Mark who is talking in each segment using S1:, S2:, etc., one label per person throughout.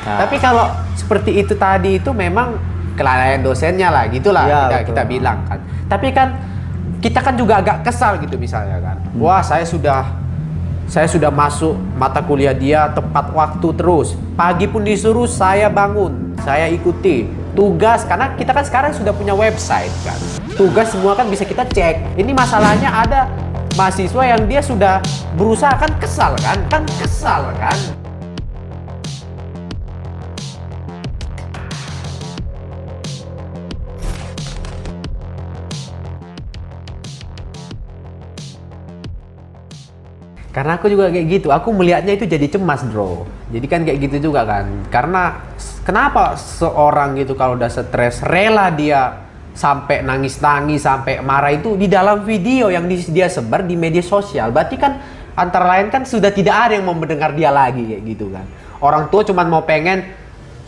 S1: Tapi kalau seperti itu tadi itu memang kelalaian dosennya lah, gitulah kita bilang kan. Tapi kan kita kan juga agak kesal gitu misalnya kan. Wah, saya sudah masuk mata kuliah dia tepat waktu terus. Pagi pun disuruh saya bangun, saya ikuti. Tugas, karena kita kan sekarang sudah punya website kan. Tugas semua kan bisa kita cek. Ini masalahnya ada mahasiswa yang dia sudah berusaha kan kesal kan. Karena aku juga kayak gitu, aku melihatnya itu jadi cemas bro. Jadi kan kayak gitu juga kan. Karena kenapa seorang gitu kalau udah stres rela dia sampai nangis-nangis, sampai marah itu di dalam video yang dia sebar di media sosial. Berarti kan antara lain kan sudah tidak ada yang mau mendengar dia lagi kayak gitu kan. Orang tua cuma mau pengen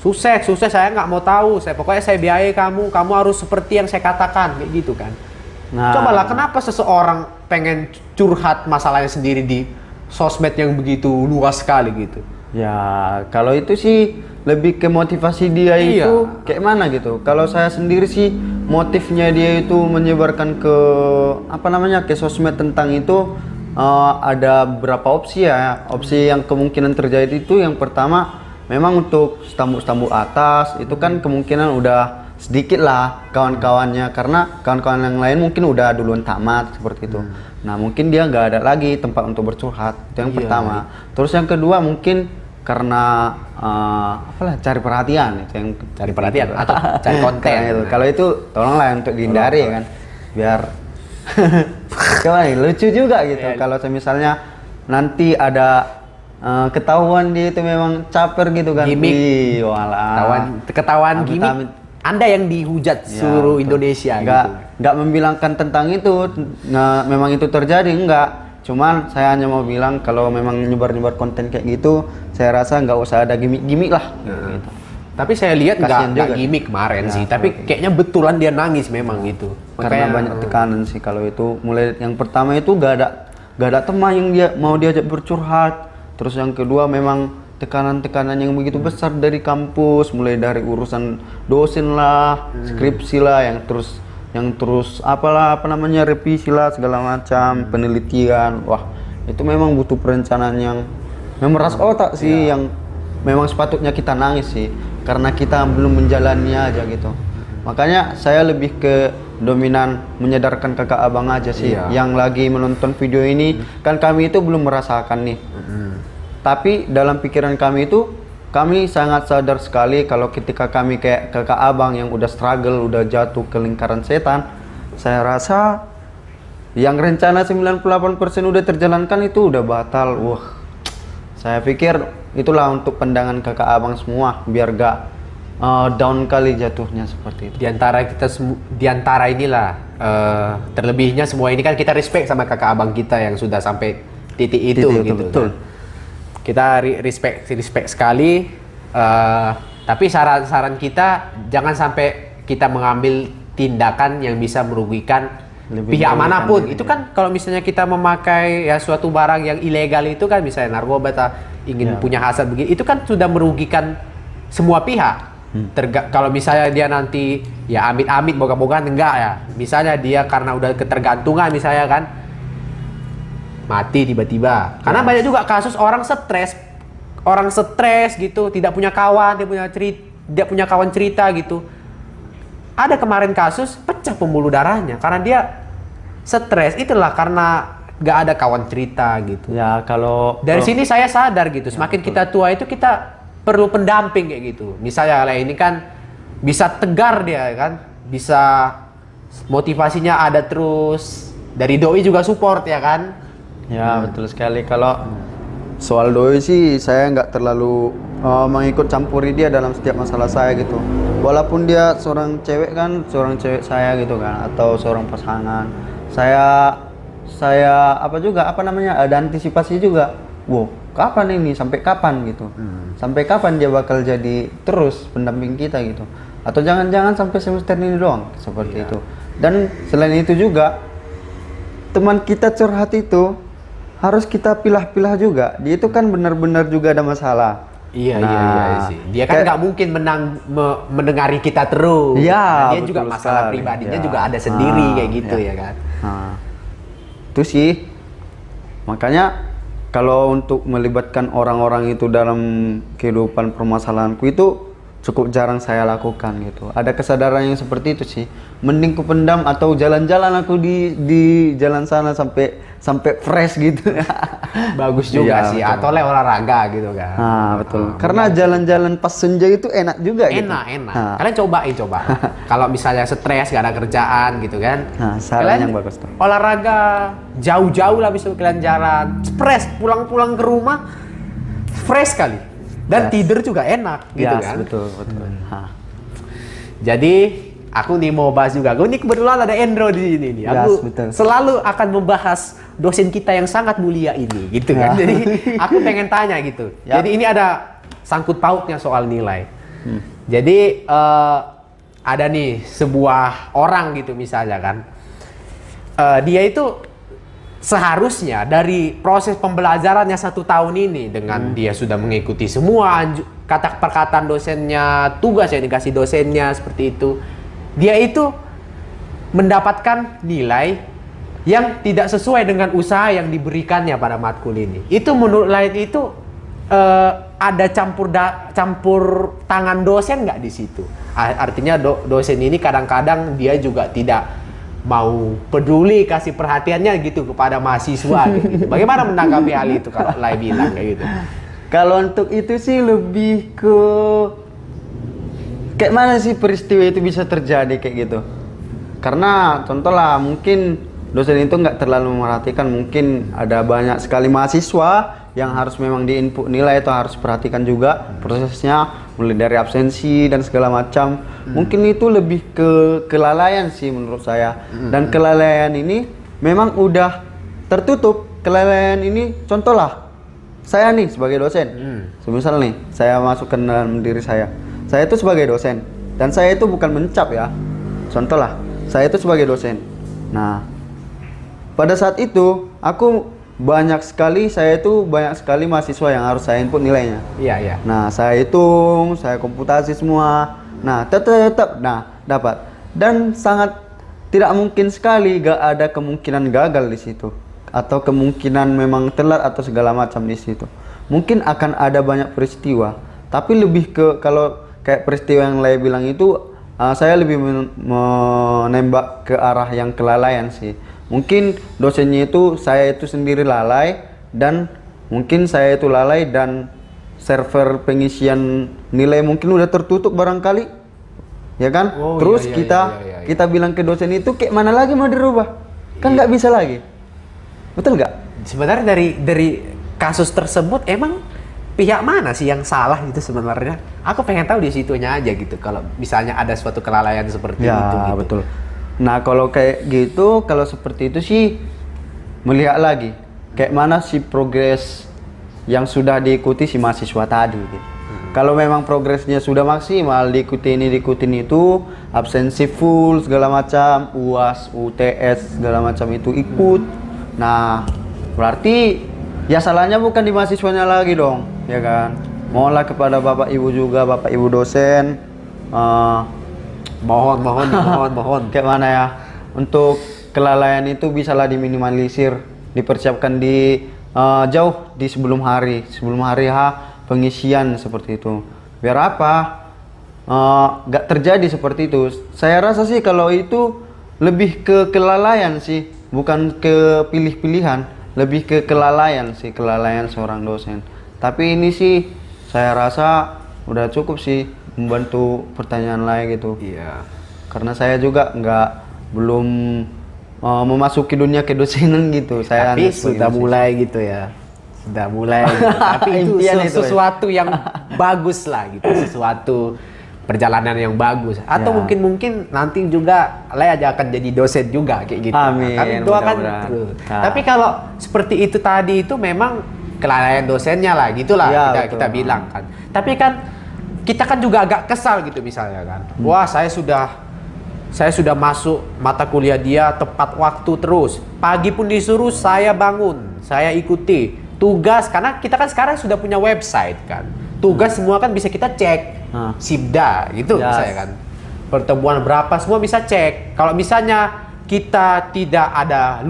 S1: sukses saya nggak mau tahu. Pokoknya saya biayai kamu harus seperti yang saya katakan kayak gitu kan. Nah, cobalah kenapa seseorang pengen curhat masalahnya sendiri di sosmed yang begitu luas sekali gitu?
S2: Ya, kalau itu sih lebih ke motivasi dia itu kayak mana gitu. Kalau saya sendiri sih motifnya dia itu menyebarkan ke ke sosmed tentang itu ada beberapa opsi ya. Opsi yang kemungkinan terjadi itu yang pertama memang untuk stambuk-stambuk atas itu kan kemungkinan udah sedikit lah kawan-kawannya, karena kawan-kawan yang lain mungkin udah duluan tamat seperti itu. Nah mungkin dia nggak ada lagi tempat untuk bercurhat, itu yang pertama. Terus yang kedua mungkin karena cari perhatian, itu yang
S1: cari perhatian atau cari konten.
S2: Kalau itu tolonglah untuk dihindari ya kan, biar lucu juga gitu. Kalau misalnya nanti ada ketahuan dia itu memang caper gitu kan,
S1: gimmick, ketahuan gimmick. Anda yang dihujat seluruh Indonesia
S2: nggak membilangkan tentang itu. Nah, memang itu terjadi enggak. Cuman saya hanya mau bilang kalau memang nyebar-nyebar konten kayak gitu, saya rasa nggak usah ada gimmick lah. Gitu.
S1: Tapi saya lihat nggak gimmick kemarin sih. Tapi kayaknya betulan dia nangis memang gitu.
S2: Karena banyak tekanan sih kalau itu. Mulai yang pertama itu nggak ada teman yang dia mau diajak bercurhat. Terus yang kedua memang tekanan-tekanan yang begitu besar dari kampus, mulai dari urusan dosen lah, skripsi lah, yang terus revisi lah segala macam, penelitian. Wah, itu memang butuh perencanaan yang memeras otak sih, yang memang sepatutnya kita nangis sih, karena kita belum menjalaninya aja gitu. Makanya saya lebih ke dominan menyadarkan kakak abang aja sih, yang lagi menonton video ini, kan kami itu belum merasakan nih. Tapi dalam pikiran kami itu, kami sangat sadar sekali kalau ketika kami kayak kakak abang yang udah struggle, udah jatuh ke lingkaran setan, saya rasa yang rencana 98% udah terjalankan itu udah batal. Wah, saya pikir itulah untuk pandangan kakak abang semua, biar gak down kali jatuhnya seperti itu.
S1: Di antara inilah, terlebihnya semua ini kan kita respect sama kakak abang kita yang sudah sampai titik itu gitu. Betul. Kan? Kita respect sekali, tapi saran kita jangan sampai kita mengambil tindakan yang bisa merugikan pihak manapun. Itu kan kalau misalnya kita memakai suatu barang yang ilegal itu kan, misalnya narkoba, ingin punya hasrat begitu, itu kan sudah merugikan semua pihak. Kalau misalnya dia nanti amit-amit boga-bogaan enggak ya, misalnya dia karena udah ketergantungan misalnya kan, mati tiba-tiba. Karena banyak juga kasus orang stres gitu, tidak punya kawan, dia punya kawan cerita gitu. Ada kemarin kasus pecah pembuluh darahnya karena dia stres. Itulah karena nggak ada kawan cerita gitu.
S2: Ya, kalau
S1: dari sini saya sadar gitu, semakin kita tua itu kita perlu pendamping kayak gitu. Misalnya ini kan bisa tegar dia kan, bisa motivasinya ada terus. Dari doi juga support ya kan.
S2: Ya, betul sekali. Kalau soal doi sih saya nggak terlalu mengikut campuri dia dalam setiap masalah saya gitu. Walaupun dia seorang cewek saya gitu kan, atau seorang pasangan. Saya ada antisipasi juga. Wow, kapan ini? Sampai kapan gitu? Sampai kapan dia bakal jadi terus pendamping kita gitu? Atau jangan-jangan sampai semester ini doang seperti itu. Dan selain itu juga, teman kita curhat itu harus kita pilah-pilah juga. Dia itu kan benar-benar juga ada masalah.
S1: Iya,
S2: Nah,
S1: iya sih. Dia kan
S2: kayak-
S1: nggak mungkin mendengari kita terus.
S2: Iya,
S1: Nah, dia
S2: betul
S1: juga masalah
S2: sekali.
S1: pribadinya
S2: Ya.
S1: juga ada sendiri
S2: Nah,
S1: kayak gitu
S2: ya.
S1: ya kan.
S2: Nah, itu sih. Makanya kalau untuk melibatkan orang-orang itu dalam kehidupan permasalahanku itu cukup jarang saya lakukan gitu. Ada kesadaran yang seperti itu sih. Mending ku pendam atau jalan-jalan aku di jalan sana sampai fresh gitu.
S1: Bagus juga
S2: Iya,
S1: sih.
S2: betul.
S1: Atau olahraga gitu kan.
S2: Nah, betul. Karena jalan-jalan pas senja itu enak juga gitu.
S1: Enak.
S2: Nah,
S1: Kalian coba. Kalau misalnya stres, gak ada kerjaan gitu kan.
S2: Nah, saran yang bagus tuh.
S1: Olahraga jauh-jauh lah bisa kalian jalan. Fresh, pulang-pulang ke rumah fresh kali. Dan tidur juga enak gitu
S2: Yes,
S1: kan.
S2: betul. Nah.
S1: Jadi aku nih mau bahas juga. Aku ini kebetulan ada Endro di sini nih. Aku
S2: Yes, betul.
S1: selalu akan membahas dosen kita yang sangat mulia ini, gitu kan.
S2: Ya.
S1: Jadi aku pengen tanya gitu.
S2: Ya.
S1: Jadi ini ada sangkut pautnya soal nilai. Jadi ada nih sebuah orang gitu misalnya kan. Dia itu seharusnya dari proses pembelajarannya 1 tahun ini dengan dia sudah mengikuti semua kata perkataan dosennya, tugas yang dikasih dosennya seperti itu, dia itu mendapatkan nilai yang tidak sesuai dengan usaha yang diberikannya pada matkul ini. Itu menurut lain itu ada campur tangan dosen nggak di situ? Artinya dosen ini kadang-kadang dia juga tidak mau peduli kasih perhatiannya gitu kepada mahasiswa gitu. Bagaimana menanggapi hal itu kalau Lai bilang kayak gitu?
S2: Kalau untuk itu sih lebih ke kayak mana sih peristiwa itu bisa terjadi kayak gitu. Karena contoh lah mungkin dosen itu nggak terlalu memperhatikan, mungkin ada banyak sekali mahasiswa yang harus memang diinput nilai atau harus perhatikan juga prosesnya mulai dari absensi dan segala macam. Mungkin itu lebih ke kelalaian sih menurut saya. Dan kelalaian ini memang udah tertutup. Kelalaian ini contoh lah saya nih sebagai dosen. Semisal nih saya masukkan dalam diri saya. Saya itu sebagai dosen dan saya itu bukan mencap ya. Contoh lah saya itu sebagai dosen. Nah, pada saat itu saya itu banyak sekali mahasiswa yang harus saya input nilainya.
S1: Iya.
S2: Nah, saya hitung, saya komputasi semua. Nah, tetap dapat. Dan sangat tidak mungkin sekali gak ada kemungkinan gagal di situ atau kemungkinan memang telat atau segala macam di situ. Mungkin akan ada banyak peristiwa, tapi lebih ke kalau kayak peristiwa yang Lea bilang itu saya lebih menembak ke arah yang kelalaian sih. Mungkin dosennya itu saya itu sendiri lalai dan mungkin saya itu lalai dan server pengisian nilai mungkin udah tertutup barangkali, ya kan?
S1: Oh,
S2: Terus
S1: iya, iya.
S2: kita bilang ke dosen itu kayak mana lagi mau dirubah? Kan nggak bisa lagi, betul nggak?
S1: Sebenarnya dari kasus tersebut emang pihak mana sih yang salah gitu sebenarnya? Aku pengen tahu di situnya aja gitu. Kalau misalnya ada suatu kelalaian seperti
S2: Ya
S1: itu gitu.
S2: betul. Nah kalau kayak gitu, kalau seperti itu sih melihat lagi kayak mana sih progres yang sudah diikuti si mahasiswa tadi gitu. Kalau memang progresnya sudah maksimal, diikuti ini itu, absensi full segala macam, UAS, UTS segala macam itu ikut. Nah, berarti ya salahnya bukan di mahasiswanya lagi dong, ya kan? Mohonlah kepada Bapak Ibu juga, Bapak Ibu dosen,
S1: Mohon.
S2: kayak mana ya, untuk kelalaian itu bisalah diminimalisir, dipersiapkan jauh di sebelum hari H pengisian seperti itu. Biar apa? Gak terjadi seperti itu. Saya rasa sih kalau itu lebih ke kelalaian sih, bukan ke pilih-pilihan, lebih ke kelalaian sih, kelalaian seorang dosen. Tapi ini sih saya rasa udah cukup sih membantu pertanyaan lain gitu.
S1: Iya.
S2: Karena saya juga belum memasuki dunia kedosenan gitu. Saya
S1: Tapi
S2: hanya sebagai
S1: sudah
S2: mahasiswa.
S1: mulai gitu ya. Sudah mulai gitu. Tapi itu
S2: Impian itu ya.
S1: sesuatu yang bagus lah gitu. Sesuatu perjalanan yang bagus. Atau
S2: Ya.
S1: mungkin nanti juga Lea aja akan jadi dosen juga kayak gitu.
S2: Amin,
S1: Kami doakan
S2: mudah-mudahan.
S1: terus.
S2: Nah.
S1: Tapi kalau seperti itu tadi itu memang kelalaian dosennya lah gitulah
S2: Ya,
S1: kita
S2: betul.
S1: bilang kan. Tapi kan kita kan juga agak kesal gitu misalnya kan. Wah, saya sudah masuk mata kuliah dia tepat waktu terus. Pagi pun disuruh saya bangun, saya ikuti tugas karena kita kan sekarang sudah punya website kan. tugas semua kan bisa kita cek. Sibda gitu misalnya kan. Pertemuan berapa semua bisa cek. Kalau misalnya kita tidak ada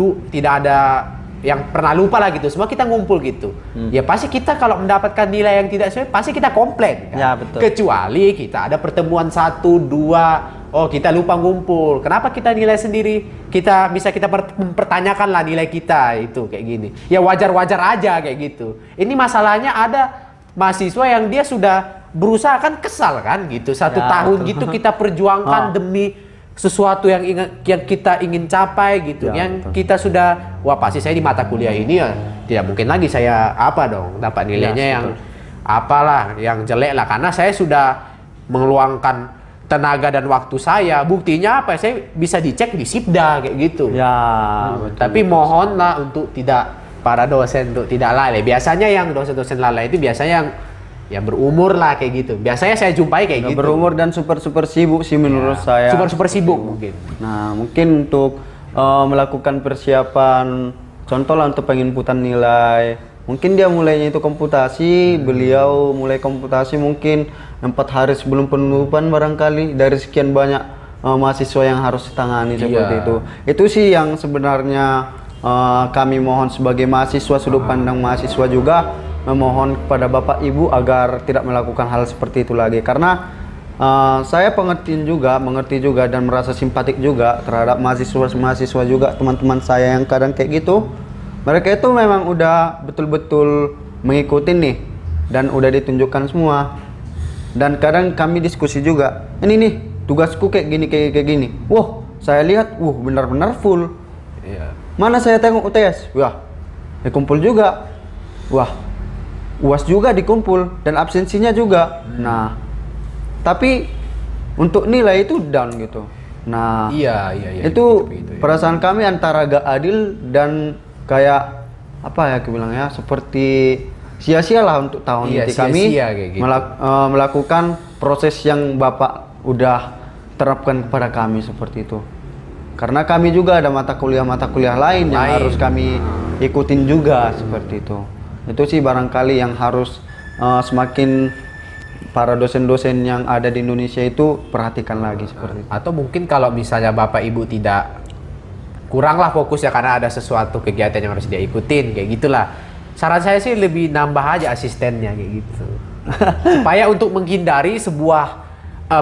S1: yang pernah lupa lah gitu, semua kita ngumpul gitu. Ya pasti kita kalau mendapatkan nilai yang tidak sesuai pasti kita komplain kan?
S2: Ya, betul.
S1: Kecuali kita ada pertemuan 1, 2, oh kita lupa ngumpul. Kenapa kita nilai sendiri? Kita mempertanyakan lah nilai kita itu kayak gini. Ya wajar-wajar aja kayak gitu. Ini masalahnya ada mahasiswa yang dia sudah berusaha kan kesal kan gitu. 1 tahun
S2: betul.
S1: gitu kita perjuangkan demi sesuatu yang kita ingin capai gitu, yang
S2: betul.
S1: kita sudah pasti saya di mata kuliah ini ya tidak mungkin lagi saya dapat nilainya yang apalah yang jelek lah, karena saya sudah mengeluangkan tenaga dan waktu saya. Buktinya apa? Saya bisa dicek di Sibda kayak gitu.
S2: Betul.
S1: Tapi mohonlah untuk para dosen untuk tidak lalai. Biasanya yang dosen-dosen lalai itu biasanya yang berumur lah kayak gitu. Biasanya saya jumpai kayak gitu.
S2: Berumur dan super sibuk sih menurut saya.
S1: Super sibuk mungkin.
S2: Nah, mungkin untuk melakukan persiapan, contoh lah untuk penginputan nilai. Mungkin dia mulainya itu komputasi, beliau mulai komputasi mungkin 4 hari sebelum penutupan barangkali, dari sekian banyak mahasiswa yang harus ditangani seperti itu. Itu sih yang sebenarnya kami mohon sebagai mahasiswa, sudut pandang mahasiswa juga memohon kepada Bapak Ibu agar tidak melakukan hal seperti itu lagi, karena saya mengerti juga dan merasa simpatik juga terhadap mahasiswa juga, teman-teman saya yang kadang kayak gitu. Mereka itu memang udah betul-betul mengikuti nih dan udah ditunjukkan semua, dan kadang kami diskusi juga, ini nih tugasku kayak gini. Wah, saya lihat benar-benar full. Mana saya tengok UTS, dikumpul juga. UAS juga dikumpul dan absensinya juga. Nah, tapi untuk nilai itu down gitu. Nah,
S1: iya.
S2: Itu perasaan kami antara gak adil dan kayak aku bilang ya, seperti sia-sia lah untuk tahun ini kami
S1: gitu.
S2: melakukan proses yang Bapak udah terapkan kepada kami seperti itu. Karena kami juga ada mata kuliah lain yang harus kami ikutin juga seperti itu. Itu sih barangkali yang harus semakin para dosen-dosen yang ada di Indonesia itu perhatikan lagi seperti itu.
S1: Atau mungkin kalau misalnya Bapak Ibu kuranglah fokus ya karena ada sesuatu kegiatan yang harus dia ikutin kayak gitulah. Saran saya sih lebih nambah aja asistennya kayak gitu. Supaya untuk menghindari sebuah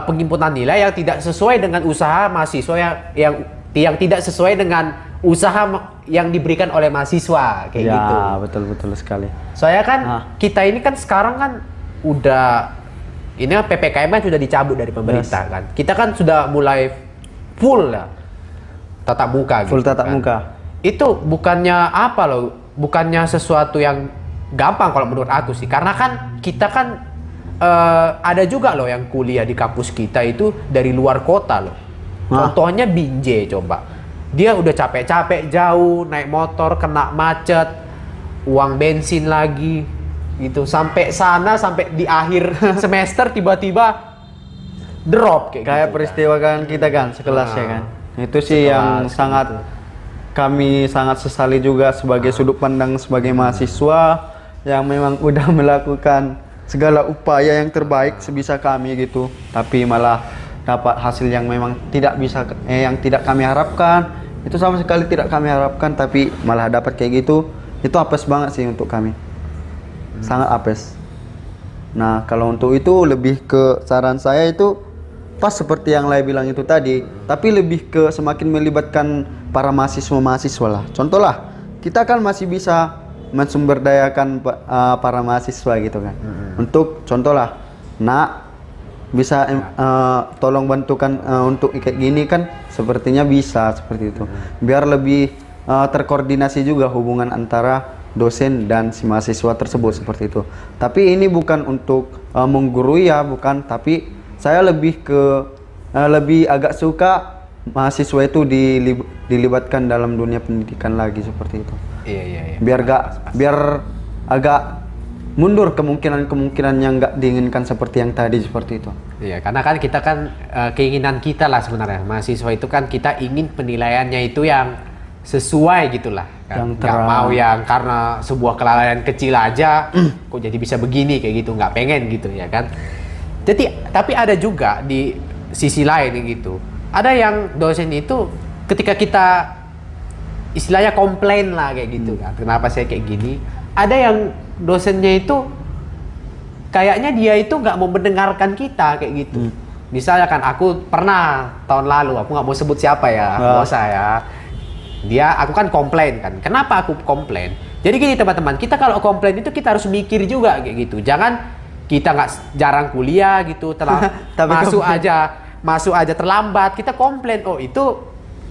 S1: penghimpunan nilai yang tidak sesuai dengan usaha mahasiswa yang tidak sesuai dengan usaha yang diberikan oleh mahasiswa kayak gitu.
S2: Betul sekali.
S1: Soalnya kan kita ini kan sekarang kan PPKM kan sudah dicabut dari pemerintah kan. Kita kan sudah mulai full lah tatap muka
S2: Full
S1: gitu,
S2: tatap muka.
S1: Itu bukannya sesuatu yang gampang kalau menurut aku sih. Karena kan kita kan ada juga loh yang kuliah di kampus kita itu dari luar kota loh. Contohnya Binjai coba. Dia udah capek-capek jauh naik motor, kena macet, uang bensin lagi gitu, sampai di akhir semester tiba-tiba drop
S2: kayak peristiwa kan kita kan sekelas ya kan. Itu sih yang sangat kami sangat sesali juga sebagai sudut pandang sebagai mahasiswa yang memang udah melakukan segala upaya yang terbaik sebisa kami gitu, tapi malah dapat hasil yang memang yang tidak kami harapkan. Itu sama sekali tidak kami harapkan, tapi malah dapat kayak gitu. Itu apes banget sih untuk kami. Sangat apes. Nah, kalau untuk itu lebih ke saran saya itu pas seperti yang Lai bilang itu tadi, tapi lebih ke semakin melibatkan para mahasiswa lah. Contoh lah, kita kan masih bisa mensumberdayakan para mahasiswa gitu kan. Untuk contoh lah, bisa tolong bantukan untuk kayak gini kan, sepertinya bisa seperti itu. Biar lebih terkoordinasi juga hubungan antara dosen dan si mahasiswa tersebut seperti itu. Tapi ini bukan untuk menggurui ya, bukan. Tapi saya lebih agak suka mahasiswa itu dilibatkan dalam dunia pendidikan lagi seperti itu.
S1: Iya.
S2: Biar agak mundur kemungkinan yang nggak diinginkan seperti yang tadi seperti itu.
S1: Iya, karena kan kita keinginan kita lah sebenarnya mahasiswa itu kan kita ingin penilaiannya itu yang sesuai gitulah kan.
S2: Yang
S1: Nggak
S2: terang.
S1: mau yang karena sebuah kelalaian kecil aja kok jadi bisa begini kayak gitu, nggak pengen gitu ya kan. Jadi tapi ada juga di sisi lain gitu, ada yang dosen itu ketika kita istilahnya komplain lah kayak gitu kan, kenapa saya kayak gini, ada yang dosennya itu kayaknya dia itu nggak mau mendengarkan kita kayak gitu. Misalnya kan aku pernah tahun lalu, aku nggak mau sebut siapa ya, bos saya, aku kan komplain kan. Kenapa aku komplain? Jadi gini teman-teman, kita kalau komplain itu kita harus mikir juga kayak gitu. Jangan kita nggak jarang kuliah gitu,
S2: Tapi
S1: masuk aja terlambat, kita komplain. Oh itu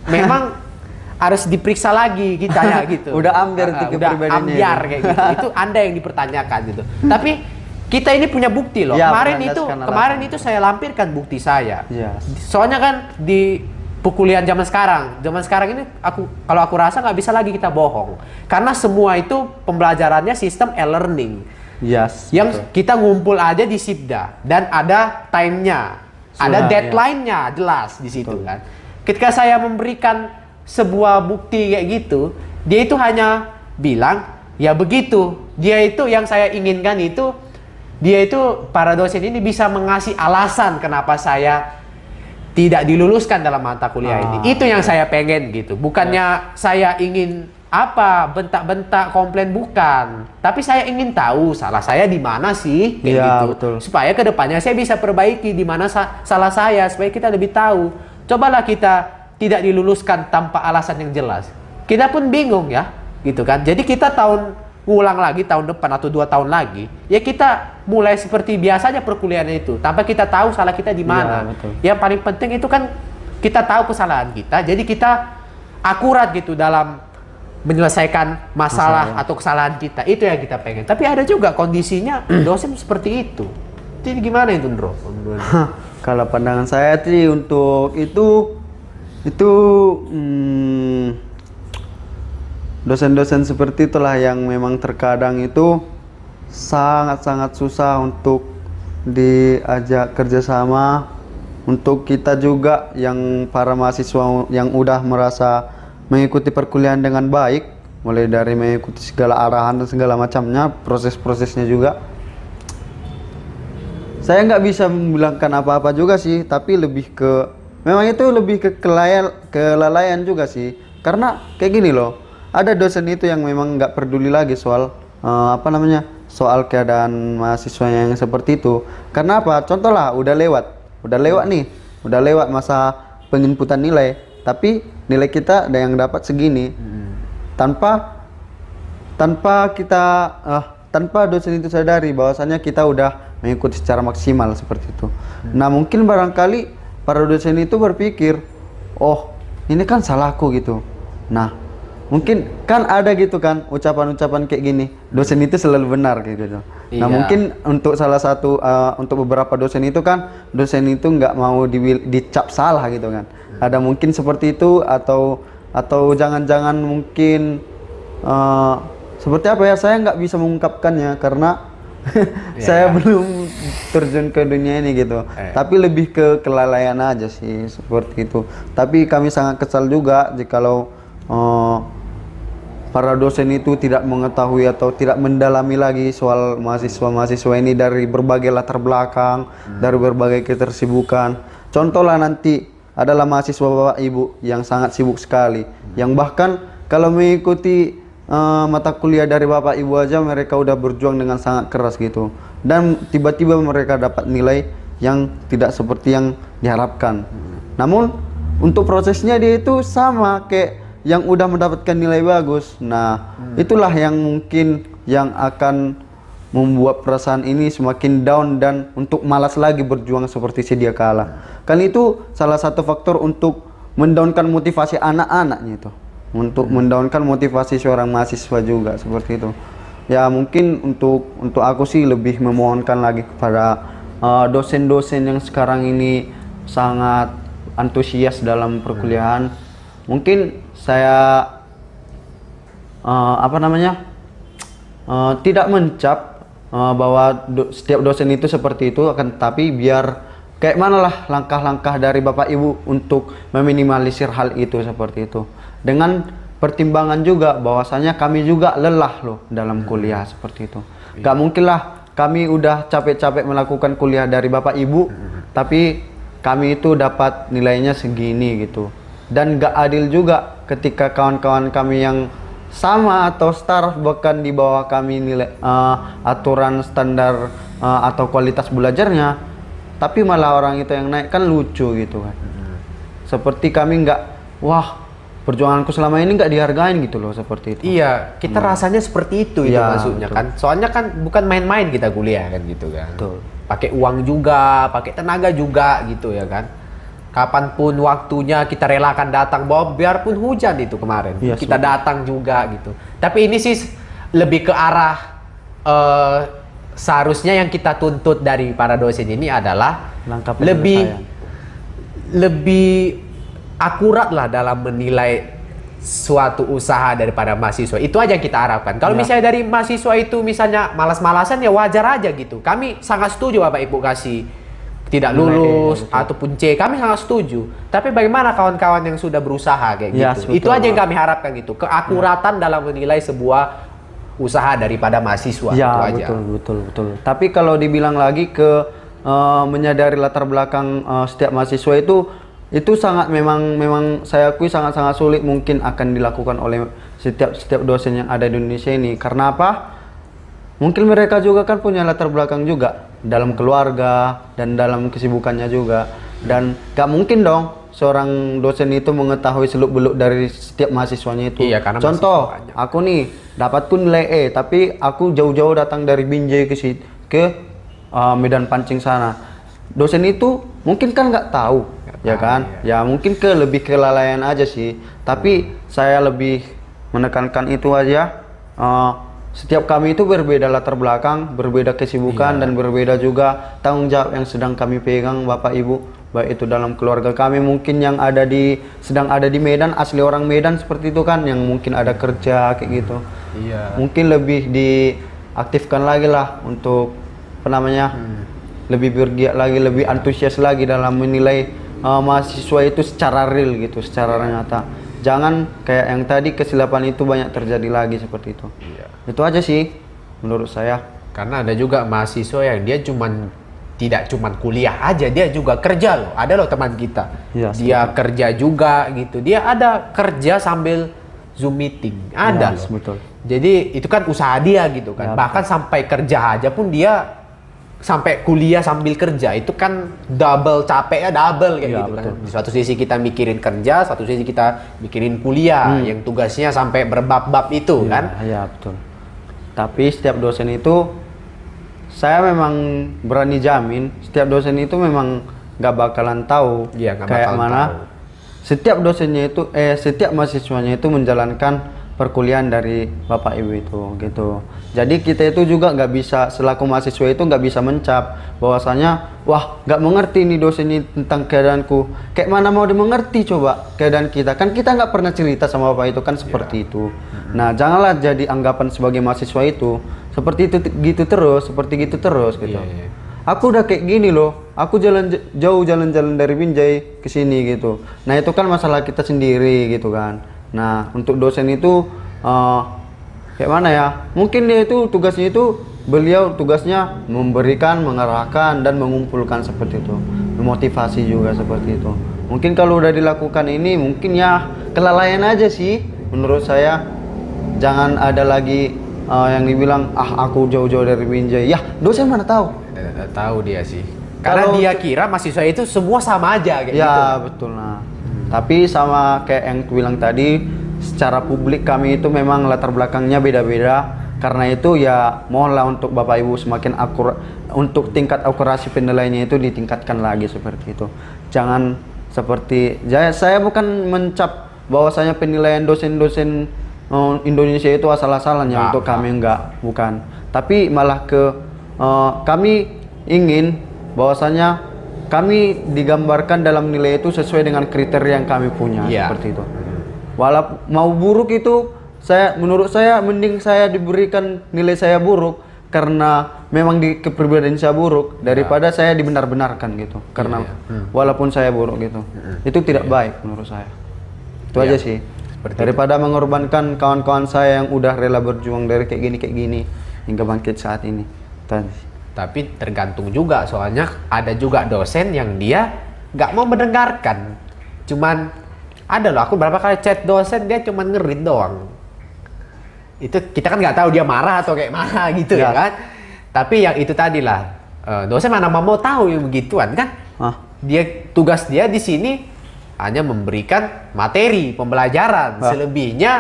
S1: memang harus diperiksa lagi kita ya gitu.
S2: Udah ambiar itu
S1: udah
S2: kepribadiannya
S1: ambiar
S2: itu.
S1: kayak gitu. Itu Anda yang dipertanyakan gitu. Tapi kita ini punya bukti loh.
S2: Ya,
S1: Kemarin
S2: berdasarkan
S1: itu saya lampirkan bukti saya.
S2: Iya.
S1: Soalnya kan di perkuliahan zaman sekarang ini kalau aku rasa nggak bisa lagi kita bohong. Karena semua itu pembelajarannya sistem e-learning.
S2: Yes.
S1: Yang kita ngumpul aja di Sibda dan ada time-nya, ada deadline-nya jelas di situ kan. Ketika saya memberikan sebuah bukti kayak gitu, dia itu hanya bilang ya begitu. Dia itu yang saya inginkan itu, dia itu para dosen ini bisa mengasih alasan kenapa saya tidak diluluskan dalam mata kuliah ini. Itu yang saya pengen gitu. Bukannya saya ingin bentak-bentak komplain, bukan. Tapi saya ingin tahu salah saya di mana sih kayak gitu.
S2: Betul.
S1: Supaya kedepannya saya bisa perbaiki di mana salah saya, supaya kita lebih tahu. Cobalah kita tidak diluluskan tanpa alasan yang jelas. Kita pun bingung ya, gitu kan. Jadi kita ngulang lagi tahun depan atau 2 tahun lagi, ya kita mulai seperti biasanya perkuliahan itu, tanpa kita tahu salah kita di mana. Yang paling penting itu kan kita tahu kesalahan kita, jadi kita akurat gitu dalam menyelesaikan masalah atau kesalahan kita. Itu yang kita pengen. Tapi ada juga kondisinya dosen seperti itu. Jadi gimana itu, Ndro?
S2: Kalau pandangan saya sih untuk itu dosen-dosen seperti itulah yang memang terkadang itu sangat-sangat susah untuk diajak kerjasama. Untuk kita juga yang para mahasiswa yang udah merasa mengikuti perkuliahan dengan baik, mulai dari mengikuti segala arahan dan segala macamnya, proses-prosesnya juga, saya nggak bisa membilangkan apa-apa juga sih, tapi memang itu lebih ke kelalaian juga sih. Karena kayak gini loh, ada dosen itu yang memang nggak peduli lagi soal soal keadaan mahasiswanya yang seperti itu. Karena apa? Contoh lah, udah lewat masa penginputan nilai, tapi nilai kita ada yang dapat segini, tanpa dosen itu sadari bahwasannya kita udah mengikuti secara maksimal seperti itu. Nah mungkin barangkali para dosen itu berpikir, oh ini kan salahku gitu. Nah mungkin kan ada gitu kan ucapan-ucapan kayak gini, dosen itu selalu benar kayak gitu. Nah mungkin untuk untuk beberapa dosen itu kan, dosen itu nggak mau dicap salah gitu kan. Ada mungkin seperti itu, atau jangan-jangan mungkin seperti apa ya, saya nggak bisa mengungkapkannya karena saya belum terjun ke dunia ini gitu. Tapi lebih ke kelalaian aja sih seperti itu. Tapi kami sangat kesal juga jikalau para dosen itu tidak mengetahui atau tidak mendalami lagi soal mahasiswa ini dari berbagai latar belakang, dari berbagai ketersibukan. Contohlah nanti adalah mahasiswa Bapak Ibu yang sangat sibuk sekali, yang bahkan kalau mengikuti mata kuliah dari Bapak Ibu aja mereka udah berjuang dengan sangat keras gitu, dan tiba-tiba mereka dapat nilai yang tidak seperti yang diharapkan. Namun untuk prosesnya dia itu sama kayak yang udah mendapatkan nilai bagus. Nah itulah yang mungkin yang akan membuat perasaan ini semakin down dan untuk malas lagi berjuang seperti sedia kala. Kan itu salah satu faktor untuk mendownkan motivasi anak-anaknya itu, untuk mendownkan motivasi seorang mahasiswa juga seperti itu. Ya mungkin untuk aku sih lebih memohonkan lagi kepada dosen-dosen yang sekarang ini sangat antusias dalam perkuliahan. Mungkin saya tidak mencap bahwa setiap dosen itu seperti itu, akan tapi biar kayak manalah langkah-langkah dari Bapak Ibu untuk meminimalisir hal itu seperti itu, dengan pertimbangan juga bahwasanya kami juga lelah loh dalam kuliah seperti itu. Gak mungkin lah kami udah capek-capek melakukan kuliah dari Bapak Ibu, tapi kami itu dapat nilainya segini gitu. Dan gak adil juga ketika kawan-kawan kami yang sama atau setara bahkan di bawah kami nilai aturan standar atau kualitas belajarnya, tapi malah orang itu yang naik, kan lucu gitu kan. Seperti kami nggak, wah perjuanganku selama ini nggak dihargain gitu loh, seperti itu.
S1: Iya, kita rasanya seperti itu
S2: Ya,
S1: maksudnya
S2: betul.
S1: kan. Soalnya kan bukan main-main kita kuliah kan gitu kan.
S2: Betul.
S1: Pakai uang juga, pakai tenaga juga gitu ya kan. Kapanpun waktunya kita relakan datang, bahwa biarpun hujan itu kemarin,
S2: Iya,
S1: kita datang juga gitu. Tapi ini sih lebih ke arah seharusnya yang kita tuntut dari para dosen ini adalah
S2: Langkah
S1: lebih
S2: penyelesaian.
S1: lebih akurat lah dalam menilai suatu usaha daripada mahasiswa. Itu aja yang kita harapkan. Kalau
S2: Ya.
S1: misalnya dari mahasiswa itu misalnya malas-malasan, ya wajar aja gitu. Kami sangat setuju Bapak Ibu kasih tidak
S2: Nilai E,
S1: lulus
S2: betul.
S1: ataupun C, kami sangat setuju. Tapi bagaimana kawan-kawan yang sudah berusaha kayak
S2: Ya,
S1: gitu?
S2: betul.
S1: Itu aja yang kami harapkan gitu. Keakuratan dalam menilai sebuah usaha daripada mahasiswa.
S2: Ya,
S1: Itu aja.
S2: betul. Tapi kalau dibilang lagi ke menyadari latar belakang setiap mahasiswa itu sangat memang saya akui sangat-sangat sulit mungkin akan dilakukan oleh setiap dosen yang ada di Indonesia ini. Karena apa? Mungkin mereka juga kan punya latar belakang juga dalam keluarga dan dalam kesibukannya juga. Dan gak mungkin dong seorang dosen itu mengetahui seluk-beluk dari setiap mahasiswanya itu.
S1: Iya, karena
S2: Contoh,
S1: mahasiswa banyak.
S2: aku nih dapatku nilai E, tapi aku jauh-jauh datang dari Binjai ke Medan Pancing sana. Dosen itu mungkin kan nggak tahu, ya
S1: tahu,
S2: kan? Ya mungkin lebih kelalaian aja sih. Tapi saya lebih menekankan itu aja. Setiap kami itu berbeda latar belakang, berbeda kesibukan, dan berbeda juga tanggung jawab yang sedang kami pegang, Bapak Ibu. Baik itu dalam keluarga kami mungkin yang sedang ada di Medan, asli orang Medan seperti itu kan, yang mungkin ada kerja kayak gitu.
S1: Iya.
S2: Mungkin lebih diaktifkan lagi lah untuk apa namanya, lebih bergiat lagi, lebih antusias lagi dalam menilai mahasiswa itu secara real gitu, secara nyata. Jangan kayak yang tadi kesilapan itu banyak terjadi lagi seperti itu.
S1: Iya.
S2: Itu aja sih menurut saya.
S1: Karena ada juga mahasiswa yang dia tidak cuman kuliah aja, dia juga kerja loh. Ada loh teman kita.
S2: Iya,
S1: dia kerja juga gitu. Dia ada kerja sambil Zoom meeting. Ada
S2: Yes,
S1: loh.
S2: betul.
S1: Jadi itu kan usaha dia gitu kan.
S2: Ya,
S1: Bahkan sampai kerja aja pun dia sampai kuliah sambil kerja. Itu kan double capeknya double kayak
S2: Ya,
S1: gitu kan.
S2: betul.
S1: Di suatu sisi kita mikirin kerja, satu sisi kita mikirin kuliah yang tugasnya sampai berbab-bab itu kan.
S2: Ya, betul. Tapi setiap dosen itu saya memang berani jamin setiap dosen itu memang nggak bakalan tahu
S1: Iya, nggak
S2: kayak
S1: bakalan
S2: mana
S1: tahu.
S2: setiap dosennya itu setiap mahasiswanya itu menjalankan perkuliahan dari Bapak Ibu itu gitu. Jadi kita itu juga nggak bisa selaku mahasiswa itu nggak bisa mencap bahwasanya wah nggak mengerti nih dosen ini tentang keadaanku. Kayak mana mau dimengerti coba keadaan kita, kan kita nggak pernah cerita sama Bapak itu kan seperti itu. Nah janganlah jadi anggapan sebagai mahasiswa itu seperti itu gitu terus, seperti gitu terus gitu.
S1: Iya.
S2: Aku udah kayak gini loh, aku jalan-jalan dari Binjai ke sini gitu. Nah itu kan masalah kita sendiri gitu kan. Nah untuk dosen itu kayak mana ya? Mungkin dia itu tugasnya itu beliau tugasnya memberikan, mengarahkan dan mengumpulkan seperti itu, memotivasi juga seperti itu. Mungkin kalau udah dilakukan ini mungkin ya kelalaian aja sih menurut saya. Jangan ada lagi yang dibilang aku jauh-jauh dari Binjai. Ya dosen mana tahu?
S1: Tidak tahu dia sih. Karena
S2: Kalau
S1: dia kira mahasiswa itu semua sama aja kayak gitu.
S2: Ya betul. Nah tapi sama kayak yang aku bilang tadi, secara publik kami itu memang latar belakangnya beda-beda. Karena itu ya mohonlah untuk Bapak Ibu semakin akurat, untuk tingkat akurasi penilaiannya itu ditingkatkan lagi seperti itu. Jangan seperti saya bukan mencap bahwasanya penilaian dosen-dosen Indonesia itu asal-asalan ya, untuk kami bukan. Tapi malah kami ingin bahwasanya kami digambarkan dalam nilai itu sesuai dengan kriteria yang kami punya, seperti itu. Walaupun mau buruk itu, menurut saya mending saya diberikan nilai saya buruk karena memang di kepribadian saya buruk daripada saya dibenar-benarkan gitu. Karena walaupun saya buruk gitu, itu tidak baik menurut saya. Itu aja sih.
S1: Seperti
S2: Daripada mengorbankan kawan-kawan saya yang udah rela berjuang dari kayak gini hingga bangkit saat ini.
S1: Tapi tergantung juga, soalnya ada juga dosen yang dia nggak mau mendengarkan. Cuman ada loh, aku berapa kali chat dosen dia cuman ngerit doang. Itu kita kan nggak tahu dia marah atau kayak mana gitu ya kan. Tapi yang itu tadi lah, dosen mana mau tahu yang begituan kan? Dia tugas dia di sini hanya memberikan materi pembelajaran, selebihnya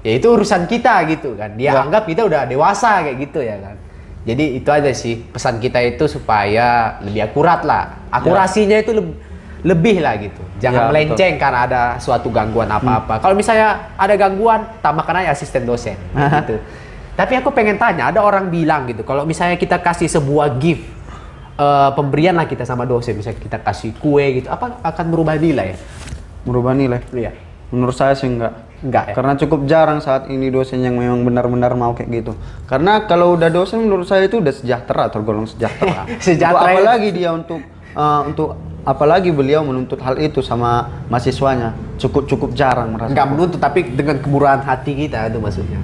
S1: ya itu urusan kita gitu kan. Dia anggap kita udah dewasa kayak gitu ya kan. Jadi itu aja sih pesan kita itu supaya lebih akurat lah. Akurasinya itu lebih lah gitu. Jangan melenceng karena ada suatu gangguan apa-apa. Kalau misalnya ada gangguan, tambahkan aja asisten dosen gitu. Tapi aku pengen tanya, ada orang bilang gitu, kalau misalnya kita kasih sebuah gift, pemberian lah kita sama dosen, misalnya kita kasih kue gitu, apa akan merubah nilai?
S2: Merubah nilai?
S1: Iya.
S2: Menurut saya sih enggak.
S1: Enggak ya?
S2: Karena cukup jarang saat ini dosen yang memang benar-benar mau kayak gitu. Karena kalau udah dosen menurut saya itu udah sejahtera, tergolong sejahtera.
S1: Sejahtera.
S2: Apalagi dia untuk apalagi beliau menuntut hal itu sama mahasiswanya. Cukup jarang merasa.
S1: Enggak menuntut, tapi dengan kemurahan hati kita itu maksudnya.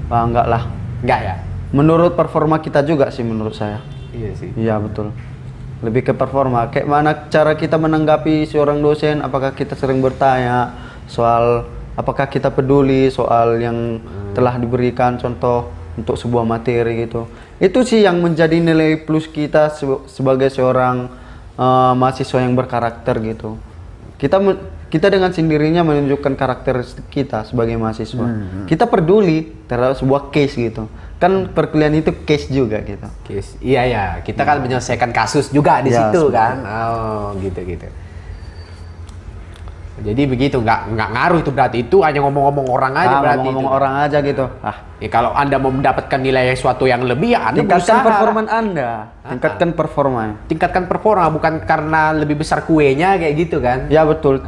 S2: Enggak lah.
S1: Enggak ya?
S2: Menurut performa kita juga sih menurut saya.
S1: Iya sih.
S2: Iya betul. Lebih ke performa. Kayak mana cara kita menanggapi seorang dosen, apakah kita sering bertanya soal, apakah kita peduli soal yang telah diberikan contoh untuk sebuah materi gitu. Itu sih yang menjadi nilai plus kita sebagai seorang mahasiswa yang berkarakter gitu. Kita dengan sendirinya menunjukkan karakteristik kita sebagai mahasiswa. Kita peduli terhadap sebuah case gitu. Kan perkuliahan itu case juga gitu.
S1: Case. Iya ya, kita kan menyelesaikan kasus juga di situ kan. Oh, gitu. Jadi begitu, nggak ngaruh itu, berarti itu hanya ngomong-ngomong orang aja berarti.
S2: Ngomong orang aja gitu.
S1: Ya kalau Anda mau mendapatkan nilai sesuatu yang lebih, ya Anda
S2: tingkatkan
S1: berusaha.
S2: performa Anda. Tingkatkan performa.
S1: Tingkatkan performa, bukan karena lebih besar kuenya kayak gitu kan.
S2: Ya betul.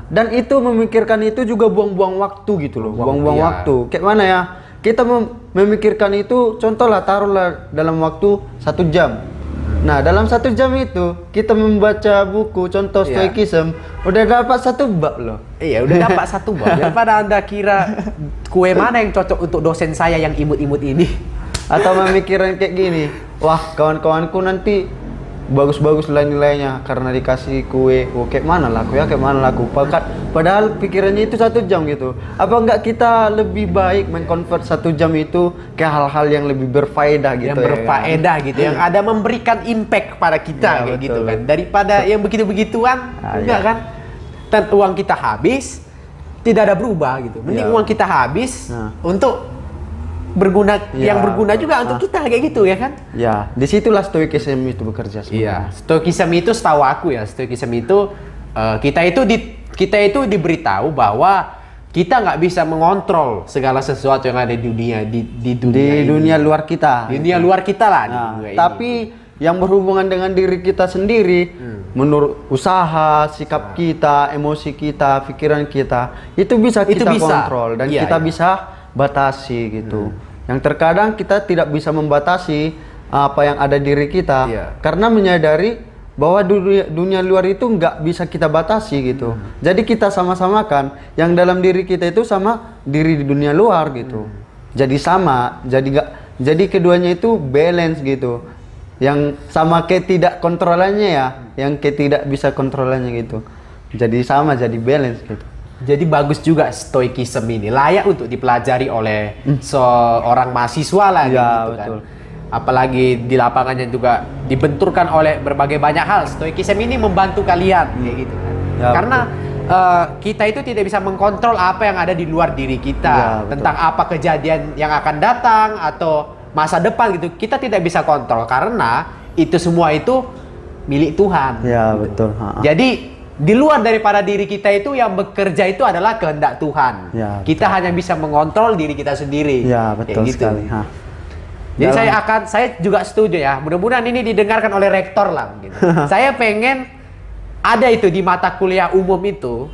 S2: Dan itu memikirkan itu juga buang-buang waktu gitu loh. Buang-buang waktu. Kayak mana ya? Kita memikirkan itu, contohlah taruhlah dalam waktu 1 jam. Nah, dalam 1 jam itu kita membaca buku contoh Stoicism, udah dapat 1 bab loh.
S1: Iya, udah dapat 1 bab. Daripada Anda kira kue mana yang cocok untuk dosen saya yang imut-imut ini.
S2: Atau memikirkan kayak gini, wah kawan-kawanku nanti bagus-bagus lah nilainya karena dikasih kue. Kayak mana laku ya, kayak mana laku. Padahal pikirannya itu 1 jam gitu. Apa enggak kita lebih baik mengkonvert 1 jam itu ke hal-hal yang lebih berfaedah gitu,
S1: yang berfaedah gitu, yang ada memberikan impact pada kita kayak gitu kan, daripada yang begitu-begituan. Enggak kan, dan uang kita habis tidak ada berubah gitu. Mending uang kita habis untuk berguna, yang berguna juga untuk kita kayak gitu ya kan.
S2: Ya, disitulah Stoicism itu bekerja sebenarnya.
S1: Iya, Stoicism itu setahu aku ya, Stoicism itu kita itu diberitahu bahwa kita nggak bisa mengontrol segala sesuatu yang ada di dunia di
S2: dunia luar kita.
S1: Di dunia luar kita lah.
S2: Tapi yang berhubungan dengan diri kita sendiri, menurut usaha, sikap kita, emosi kita, pikiran kita, itu bisa kita kontrol dan kita bisa batasi gitu. Yang terkadang kita tidak bisa membatasi apa yang ada di diri kita karena menyadari bahwa dunia luar itu nggak bisa kita batasi gitu. Jadi kita sama-samakan yang dalam diri kita itu sama diri di dunia luar gitu. Jadi sama, jadi keduanya itu balance gitu. Yang sama ketidak kontrolannya ya, yang ketidak bisa kontrolannya gitu. Jadi sama, jadi balance gitu.
S1: Jadi bagus juga Stoicism ini, layak untuk dipelajari oleh seorang mahasiswa lah gitu kan. Apalagi di lapangannya juga dibenturkan oleh berbagai banyak hal. Stoicism ini membantu kalian kayak gitu kan. Karena kita itu tidak bisa mengkontrol apa yang ada di luar diri kita, tentang apa kejadian yang akan datang atau masa depan gitu. Kita tidak bisa kontrol karena itu semua itu milik Tuhan.
S2: Ya, betul.
S1: Jadi di luar daripada diri kita itu yang bekerja itu adalah kehendak Tuhan. Kita hanya bisa mengontrol diri kita sendiri.
S2: Ya, betul gitu sekali.
S1: Jadi saya juga setuju ya. Mudah-mudahan ini didengarkan oleh rektor lah. Gitu. Saya pengen ada itu di mata kuliah umum itu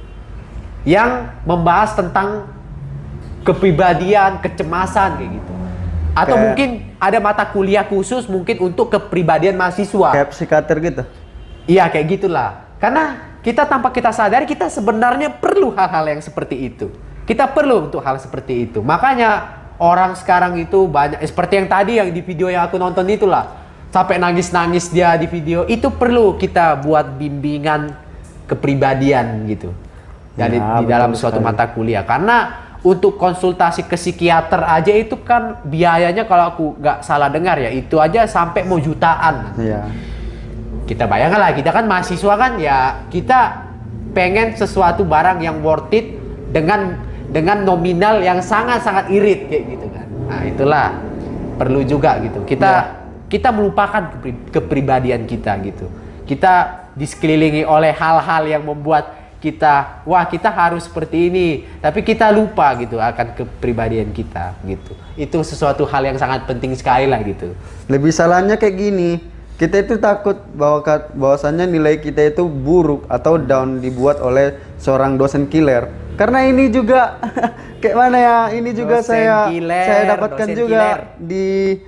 S1: yang membahas tentang kepribadian, kecemasan kayak gitu. Atau mungkin ada mata kuliah khusus mungkin untuk kepribadian mahasiswa.
S2: Kayak psikiater gitu.
S1: Iya, kayak gitulah. Karena kita tanpa kita sadari kita sebenarnya perlu hal-hal yang seperti itu. Kita perlu untuk hal seperti itu. Makanya orang sekarang itu banyak seperti yang tadi yang di video yang aku nonton itulah. Sampai nangis-nangis dia di video. Itu perlu kita buat bimbingan kepribadian gitu. Di dalam suatu mata kuliah. Karena untuk konsultasi ke psikiater aja itu kan biayanya kalau aku nggak salah dengar ya itu aja sampai mau jutaan.
S2: Iya.
S1: Kita bayangkan lah, kita kan mahasiswa kan ya, kita pengen sesuatu barang yang worth it dengan nominal yang sangat-sangat irit kayak gitu kan. Nah, itulah perlu juga gitu. Kita melupakan kepribadian kita gitu. Kita disekelilingi oleh hal-hal yang membuat kita harus seperti ini, tapi kita lupa gitu akan kepribadian kita gitu. Itu sesuatu hal yang sangat penting sekali lah gitu.
S2: Lebih salahnya kayak gini, kita itu takut bahwasannya nilai kita itu buruk atau down dibuat oleh seorang dosen killer. Karena ini juga kayak mana ya, ini juga saya dapatkan juga di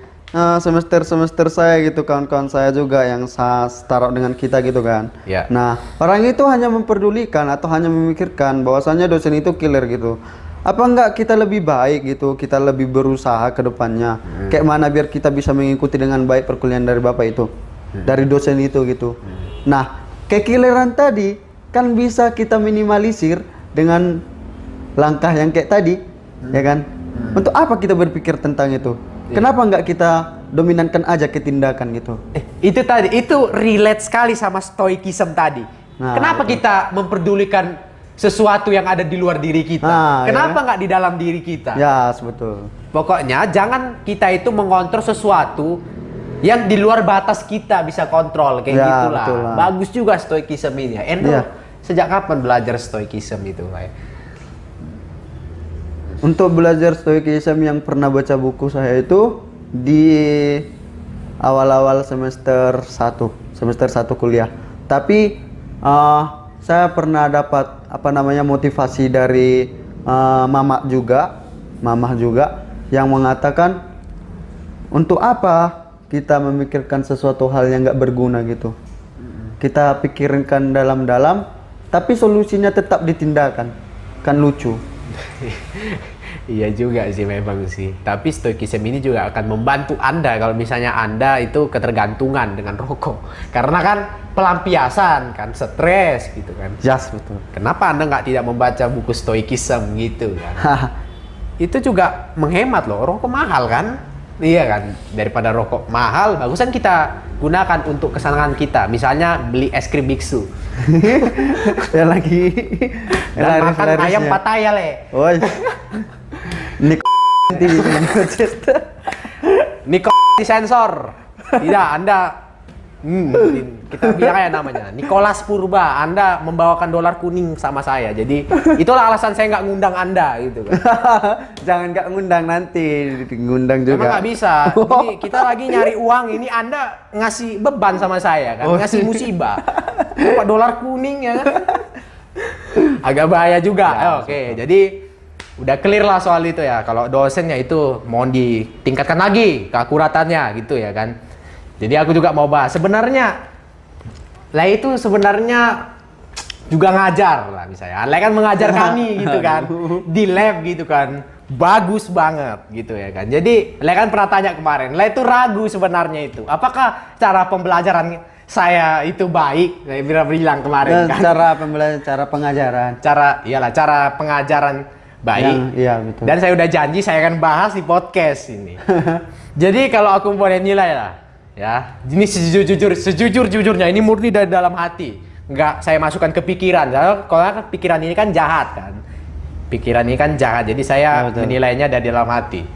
S2: semester saya gitu, kawan-kawan saya juga yang setara dengan kita gitu kan.
S1: Ya.
S2: Nah, orang itu hanya memperdulikan atau hanya memikirkan bahwasannya dosen itu killer gitu. Apa enggak kita lebih baik gitu, kita lebih berusaha ke depannya. Kayak mana biar kita bisa mengikuti dengan baik perkuliahan dari Bapak itu, dari dosen itu gitu. Nah, kekilleran tadi kan bisa kita minimalisir dengan langkah yang kayak tadi, ya kan? Untuk apa kita berpikir tentang itu? Kenapa nggak kita dominankan aja ke tindakan gitu?
S1: Itu tadi, itu relate sekali sama stoikism tadi.
S2: Nah,
S1: kenapa kita memperdulikan sesuatu yang ada di luar diri kita? Kenapa nggak di dalam diri kita?
S2: Ya, betul.
S1: Pokoknya jangan kita itu mengontrol sesuatu yang di luar batas kita bisa kontrol kayak gitulah. Bagus juga stoikism ini ya. Endo, sejak kapan belajar stoikism itu, Pak?
S2: Untuk belajar stoikism yang pernah baca buku saya itu di awal-awal semester 1 kuliah. Tapi saya pernah dapat motivasi dari mamah juga yang mengatakan untuk apa kita memikirkan sesuatu hal yang nggak berguna gitu. Kita pikirkan dalam-dalam, tapi solusinya tetap ditindakan. Kan lucu.
S1: Iya juga sih memang sih. Tapi stoikism ini juga akan membantu Anda kalau misalnya Anda itu ketergantungan dengan rokok. Karena kan pelampiasan kan, stres gitu kan.
S2: Yes, betul.
S1: Kenapa Anda tidak membaca buku stoikism gitu kan? Itu juga menghemat loh. Rokok mahal kan? Iya kan? Daripada rokok mahal, bagusan kita gunakan untuk kesenangan kita. Misalnya beli es krim biksu.
S2: Ya lagi.
S1: Dan makan ayam Pattaya le.
S2: Woi.
S1: Niko disensor. Tidak, Anda kita bilang kayak namanya Nicholas Purba. Anda membawakan dolar kuning sama saya. Jadi itulah alasan saya nggak ngundang Anda gitu kan.
S2: Jangan nggak ngundang, nanti ngundang juga.
S1: Memang nggak bisa. Jadi kita lagi nyari uang, ini Anda ngasih beban sama saya kan, ngasih musibah. Bapak dolar kuning ya kan. Agak bahaya juga. Ya, Oke. Jadi udah clear lah soal itu ya. Kalau dosennya itu mohon ditingkatkan lagi keakuratannya gitu ya kan. Jadi aku juga mau bahas. Sebenarnya lah itu sebenarnya juga ngajar lah misalnya. Lah kan mengajar kami gitu kan. Di lab gitu kan. Bagus banget gitu ya kan. Jadi lah kan pernah tanya kemarin. Lah itu ragu sebenarnya itu. Apakah cara pembelajaran saya itu baik? Saya bilang kemarin kan.
S2: Cara pengajaran.
S1: Cara pengajaran baik.
S2: Iya, betul.
S1: Dan saya udah janji saya akan bahas di podcast ini. Jadi kalau aku boleh nilai lah, ya, ini sejujur-jujurnya ini murni dari dalam hati. Nggak saya masukkan ke pikiran. Kalau pikiran ini kan jahat kan. Pikiran ini kan jahat. Jadi saya menilainya dari dalam hati.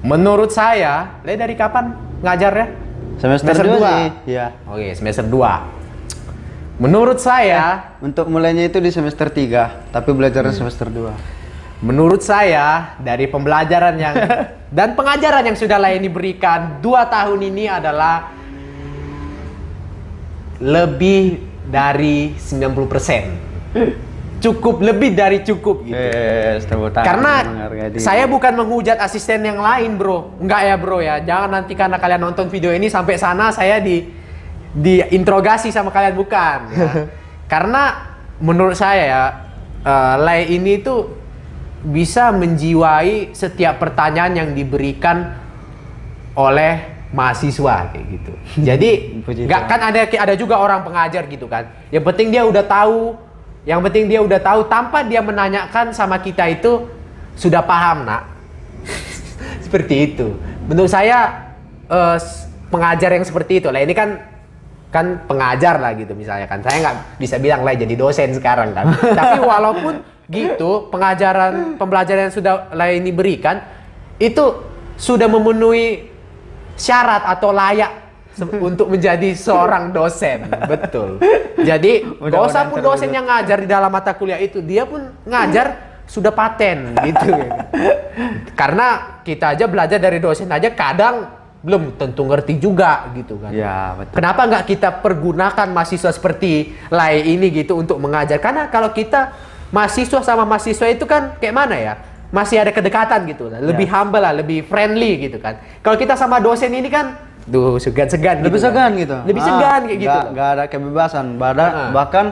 S1: Menurut saya, dari kapan ngajarnya?
S2: Semester 2 sih. Iya.
S1: Oke, semester 2. Menurut saya,
S2: untuk mulainya itu di semester 3, tapi belajarnya semester 2.
S1: Menurut saya dari pembelajaran yang dan pengajaran yang sudah Laini berikan 2 tahun ini adalah lebih dari 90%. Cukup, lebih dari cukup gitu. Karena saya bukan menghujat asisten yang lain, bro. Enggak ya, bro ya. Jangan nanti karena kalian nonton video ini sampai sana saya diinterogasi sama kalian, bukan ya. Karena menurut saya ya, Lai ini tuh bisa menjiwai setiap pertanyaan yang diberikan oleh mahasiswa kayak gitu. Jadi nggak kan ada juga orang pengajar gitu kan. Yang penting dia udah tahu, tanpa dia menanyakan sama kita itu sudah paham nak. Seperti itu. Menurut saya pengajar yang seperti itu lah. Ini kan pengajar lah gitu misalnya kan. Saya nggak bisa bilang lah jadi dosen sekarang kan. Tapi walaupun gitu pembelajaran yang sudah lah ini berikan itu sudah memenuhi syarat atau layak untuk menjadi seorang dosen. Betul. Jadi gak usah pun dosen yang ngajar di dalam mata kuliah itu, dia pun ngajar sudah paten gitu. Karena kita aja belajar dari dosen aja kadang belum tentu ngerti juga gitu kan.
S2: Ya, betul.
S1: Kenapa nggak kita pergunakan mahasiswa seperti Lai ini gitu untuk mengajar? Karena kalau kita mahasiswa sama mahasiswa itu kan kayak mana ya? Masih ada kedekatan gitu lah, lebih humble lah, lebih friendly gitu kan. Kalau kita sama dosen ini kan, segan-segan
S2: lebih
S1: gitu
S2: segan
S1: kan.
S2: gitu.
S1: Lebih segan kayak gitu.
S2: Gak ada kebebasan. Bahkan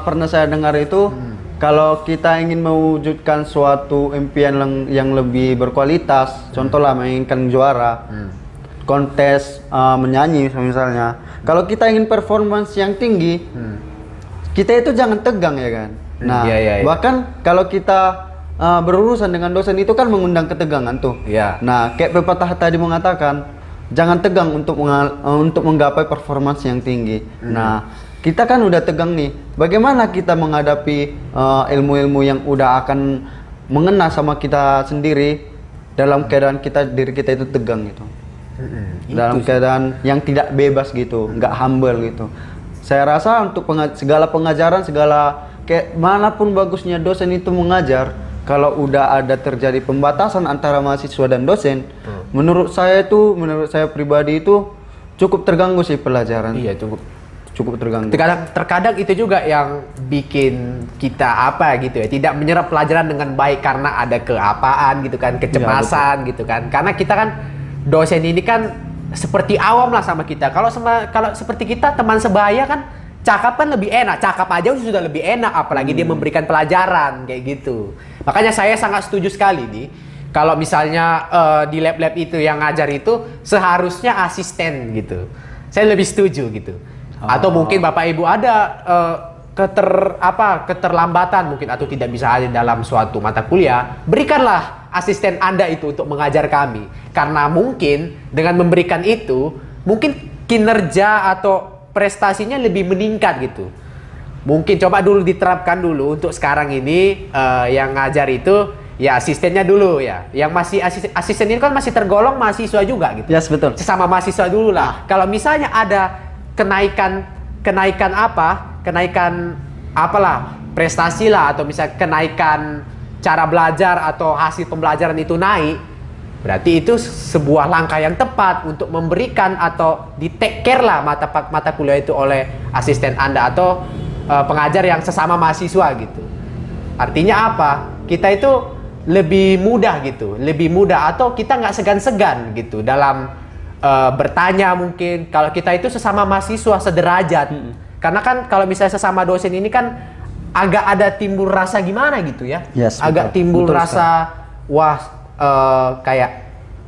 S2: pernah saya dengar itu kalau kita ingin mewujudkan suatu impian yang lebih berkualitas, contohlah menginginkan juara, kontes menyanyi misalnya. Kalau kita ingin performance yang tinggi, kita itu jangan tegang ya kan. Nah, bahkan kalau kita berurusan dengan dosen itu kan mengundang ketegangan tuh.
S1: Iya.
S2: Nah, kayak pepatah tadi mengatakan, jangan tegang untuk menggapai performance yang tinggi. Nah, kita kan udah tegang nih. Bagaimana kita menghadapi ilmu-ilmu yang udah akan mengena sama kita sendiri dalam keadaan diri kita itu tegang gitu. Dalam keadaan yang tidak bebas gitu, nggak humble gitu. Saya rasa untuk segala pengajaran, kayak manapun bagusnya dosen itu mengajar, kalau udah ada terjadi pembatasan antara mahasiswa dan dosen, menurut saya pribadi itu cukup terganggu sih pelajaran.
S1: Iya,
S2: cukup terganggu.
S1: Terkadang itu juga yang bikin kita tidak menyerap pelajaran dengan baik karena ada keapaan gitu kan, kecemasan gitu kan. Karena kita kan dosen ini kan seperti awam lah sama kita. Kalau seperti kita teman sebaya kan cakap kan lebih enak, cakap aja sudah lebih enak, apalagi dia memberikan pelajaran kayak gitu. Makanya saya sangat setuju sekali nih, kalau misalnya di lab-lab itu yang ngajar itu seharusnya asisten gitu. Saya lebih setuju gitu. Atau mungkin Bapak Ibu ada keterlambatan mungkin atau tidak bisa hadir dalam suatu mata kuliah, berikanlah asisten Anda itu untuk mengajar kami. Karena mungkin dengan memberikan itu, mungkin kinerja atau prestasinya lebih meningkat gitu. Mungkin coba dulu diterapkan dulu untuk sekarang ini yang ngajar itu ya asistennya dulu ya. Yang masih asisten ini kan masih tergolong mahasiswa juga gitu.
S2: Yes, betul.
S1: Sesama mahasiswa dulu lah. Kalau misalnya ada kenaikan prestasi lah, atau misalnya kenaikan cara belajar atau hasil pembelajaran itu naik, berarti itu sebuah langkah yang tepat untuk memberikan atau di take care lah mata kuliah itu oleh asisten Anda atau pengajar yang sesama mahasiswa gitu. Artinya apa? Kita itu lebih mudah atau kita nggak segan-segan gitu dalam bertanya mungkin. Kalau kita itu sesama mahasiswa sederajat. Karena kan kalau misalnya sesama dosen ini kan agak ada timbul rasa gimana gitu ya.
S2: Yes,
S1: agak timbul rasa kayak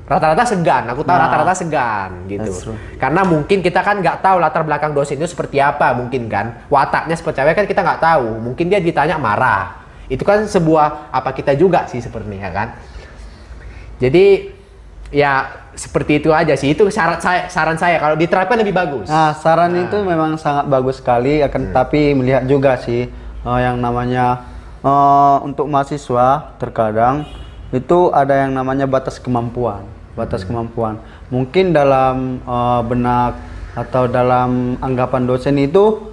S1: rata-rata segan. Aku tahu rata-rata segan gitu. Karena mungkin kita kan nggak tahu latar belakang dosen itu seperti apa mungkin kan. Wataknya seperti apa kan kita nggak tahu. Mungkin dia ditanya marah. Itu kan sebuah apa kita juga sih sepertinya kan. Jadi ya seperti itu aja sih. Itu saran saya kalau diterapkan lebih bagus.
S2: Nah, saran itu memang sangat bagus sekali, tapi melihat juga sih yang namanya untuk mahasiswa terkadang itu ada yang namanya batas kemampuan. Mungkin dalam benak atau dalam anggapan dosen itu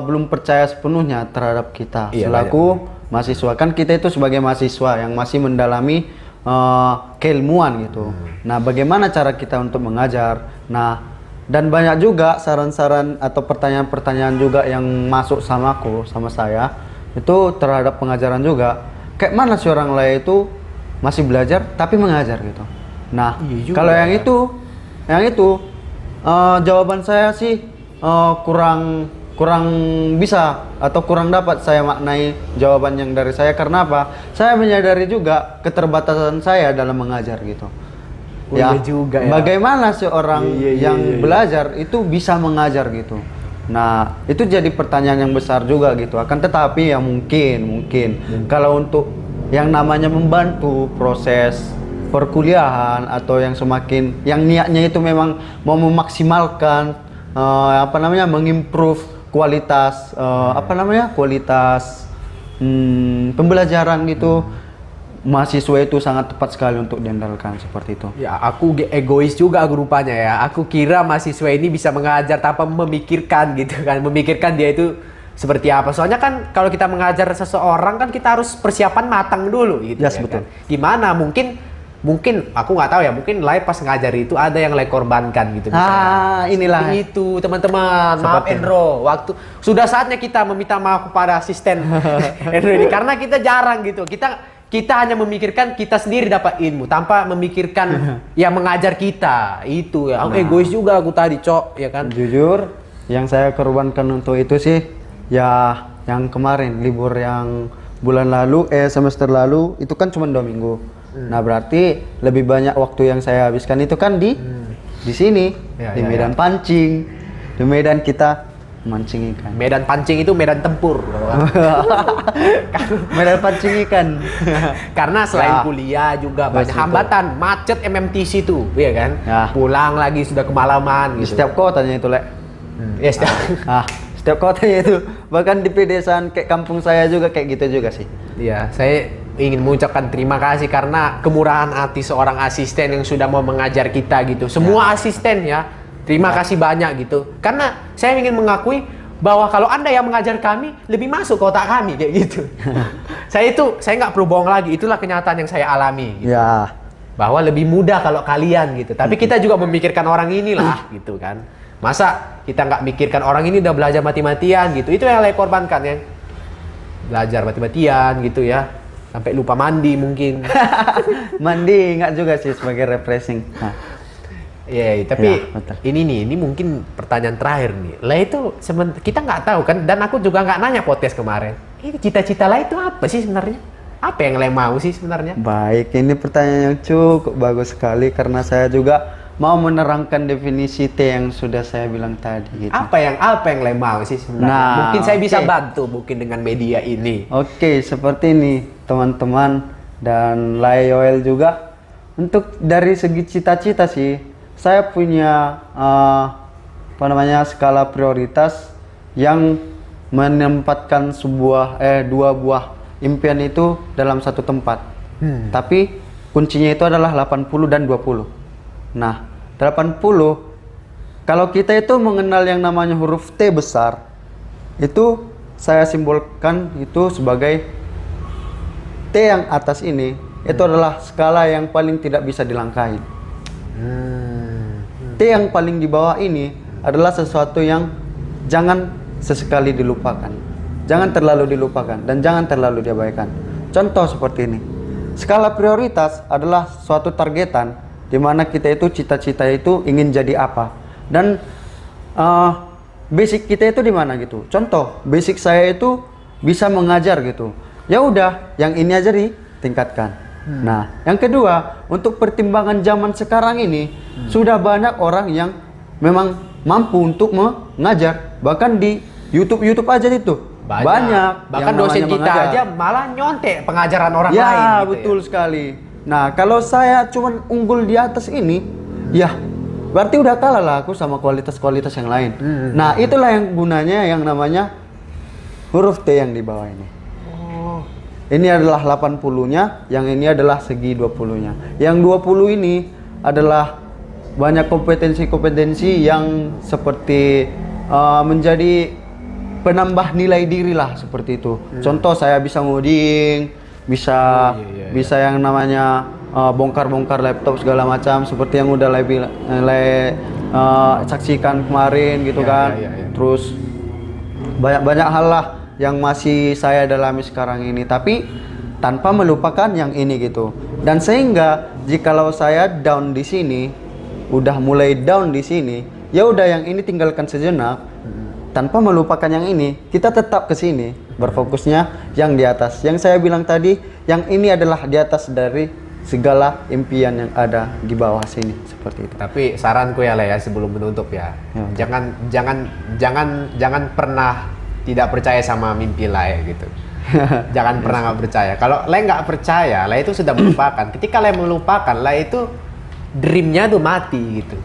S2: belum percaya sepenuhnya terhadap kita selaku mahasiswa. Kan kita itu sebagai mahasiswa yang masih mendalami keilmuan gitu. Nah, bagaimana cara kita untuk mengajar? Nah, dan banyak juga saran-saran atau pertanyaan-pertanyaan juga yang masuk sama saya itu terhadap pengajaran juga. Kayak mana sih orang lain itu masih belajar tapi mengajar gitu. Nah, kalau yang itu jawaban saya sih kurang kurang bisa atau kurang dapat saya maknai jawaban yang dari saya. Karena apa? Saya menyadari juga keterbatasan saya dalam mengajar gitu.
S1: Oh, iya juga ya.
S2: Bagaimana seorang yang belajar itu bisa mengajar gitu. Nah, itu jadi pertanyaan yang besar juga gitu. Akan tetapi ya mungkin kalau untuk yang namanya membantu proses perkuliahan atau yang semakin yang niatnya itu memang mau memaksimalkan mengimprove kualitas kualitas pembelajaran gitu, mahasiswa itu sangat tepat sekali untuk diandalkan seperti itu.
S1: Ya, aku egois juga rupanya ya. Aku kira mahasiswa ini bisa mengajar tanpa memikirkan gitu kan. Memikirkan dia itu seperti apa. Soalnya kan kalau kita mengajar seseorang kan kita harus persiapan matang dulu gitu.
S2: Yes,
S1: ya
S2: betul.
S1: Kan? Gimana? Mungkin aku nggak tahu ya, mungkin live pas ngajar itu ada yang like korbankan gitu misalnya.
S2: Inilah
S1: itu teman-teman, maaf Endro, waktu sudah saatnya kita meminta maaf kepada asisten Endro ini karena kita jarang gitu. Kita hanya memikirkan kita sendiri dapat ilmu tanpa memikirkan yang mengajar kita. Itu ya. Aku egois juga aku tadi, Cok, ya kan.
S2: Jujur, yang saya korbankan untuk itu sih ya yang kemarin libur yang bulan lalu semester lalu itu kan cuma 2 minggu. Nah, berarti lebih banyak waktu yang saya habiskan itu kan di sini, di medan pancing, di medan kita mancing ikan.
S1: Medan pancing itu medan tempur.
S2: Medan pancing ikan.
S1: Karena selain kuliah juga banyak hambatan, macet MMTC itu, ya kan?
S2: Ya.
S1: Pulang lagi sudah kemalaman gitu.
S2: Setiap kotanya itu, Lek.
S1: Ya,
S2: Setiap kotanya itu, bahkan di pedesaan kayak kampung saya juga kayak gitu juga sih.
S1: Iya, saya ingin mengucapkan terima kasih karena kemurahan hati seorang asisten yang sudah mau mengajar kita gitu. Semua asisten ya, terima kasih banyak gitu. Karena saya ingin mengakui bahwa kalau Anda yang mengajar kami, lebih masuk ke otak kami kayak gitu. saya nggak perlu bohong lagi, itulah kenyataan yang saya alami. Gitu.
S2: Ya.
S1: Bahwa lebih mudah kalau kalian gitu. Tapi kita juga memikirkan orang inilah gitu kan. Masa kita nggak mikirkan orang ini udah belajar mati-matian gitu. Itu yang saya korbankan ya. Belajar mati-matian gitu ya. Sampai lupa mandi mungkin.
S2: Mandi nggak juga sih sebagai refreshing.
S1: Iya, tapi
S2: betul.
S1: ini mungkin pertanyaan terakhir nih. Lah itu kita nggak tahu kan, dan aku juga nggak nanya podcast kemarin. Ini cita-cita lah itu apa sih sebenarnya? Apa yang le mau sih sebenarnya?
S2: Baik, ini pertanyaan yang cukup bagus sekali karena saya juga mau menerangkan definisi T yang sudah saya bilang tadi. Gitu.
S1: Apa yang le mau sih sebenarnya?
S2: Nah,
S1: mungkin saya bisa bantu mungkin dengan media ini.
S2: Oke, seperti ini teman-teman dan Layoel juga. Untuk dari segi cita-cita sih, saya punya skala prioritas yang menempatkan dua buah impian itu dalam satu tempat. Tapi kuncinya itu adalah 80 dan 20. Nah, 80 kalau kita itu mengenal yang namanya huruf T besar, itu saya simbolkan itu sebagai T yang atas ini itu adalah skala yang paling tidak bisa dilangkahi. T yang paling di bawah ini adalah sesuatu yang jangan sesekali dilupakan. Jangan terlalu dilupakan dan jangan terlalu diabaikan. Contoh seperti ini. Skala prioritas adalah suatu targetan di mana kita itu cita-cita itu ingin jadi apa. Dan basic kita itu di mana gitu. Contoh, basic saya itu bisa mengajar gitu. Ya udah, yang ini aja ditingkatkan. Nah, yang kedua, untuk pertimbangan zaman sekarang ini sudah banyak orang yang memang mampu untuk mengajar. Bahkan di YouTube aja itu banyak.
S1: Bahkan dosen kita aja malah nyontek pengajaran orang lain.
S2: Ya, betul sekali. Nah, kalau saya cuma unggul di atas ini, ya berarti udah kalah lah aku sama kualitas-kualitas yang lain. Nah, itulah yang gunanya yang namanya huruf T yang di bawah ini. Ini adalah 80-nya, yang ini adalah segi 20-nya. Yang 20 ini adalah banyak kompetensi-kompetensi yang seperti menjadi penambah nilai diri lah seperti itu. Contoh saya bisa ngoding, bisa yang namanya bongkar-bongkar laptop segala macam seperti yang udah saksikan kemarin gitu kan. Terus banyak hal lah yang masih saya dalami sekarang ini, tapi tanpa melupakan yang ini gitu. Dan sehingga jikalau saya down di sini, udah mulai down di sini, ya udah yang ini tinggalkan sejenak. tanpa melupakan yang ini, kita tetap ke sini, berfokusnya yang di atas. Yang saya bilang tadi, yang ini adalah di atas dari segala impian yang ada di bawah sini, seperti itu.
S1: Tapi saranku ya Le ya, sebelum menutup ya,
S2: Ya,
S1: jangan pernah tidak percaya sama mimpi Le gitu. Jangan pernah nggak percaya. Kalau Le nggak percaya, Le itu sudah melupakan. Ketika Le melupakan, Le itu dreamnya tuh mati gitu.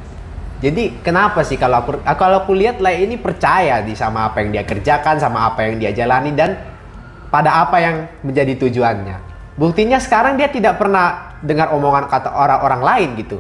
S1: Jadi kenapa sih kalau aku lihat Le ini percaya sama apa yang dia kerjakan, sama apa yang dia jalani, dan pada apa yang menjadi tujuannya. Buktinya sekarang dia tidak pernah dengar omongan kata orang-orang lain gitu.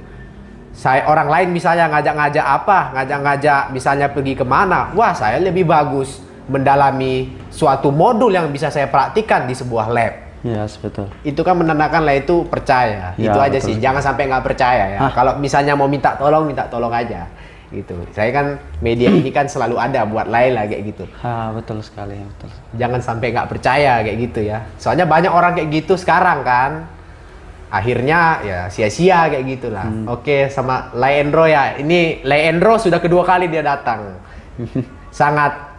S1: Orang lain misalnya ngajak misalnya pergi kemana, wah saya lebih bagus mendalami suatu modul yang bisa saya praktikkan di sebuah lab.
S2: Ya, betul.
S1: Itu kan menandakan lah itu percaya.
S2: Ya,
S1: itu aja
S2: betul.
S1: sih, jangan sampai nggak percaya ya. Kalau misalnya mau minta tolong aja gitu. Saya kan media ini kan selalu ada buat Laila kayak gitu.
S2: Betul sekali, betul.
S1: Jangan sampai nggak percaya kayak gitu ya. Soalnya banyak orang kayak gitu sekarang kan. Akhirnya ya sia-sia kayak gitulah. Oke, sama Laendro ya. Ini Laendro sudah kedua kali dia datang. Sangat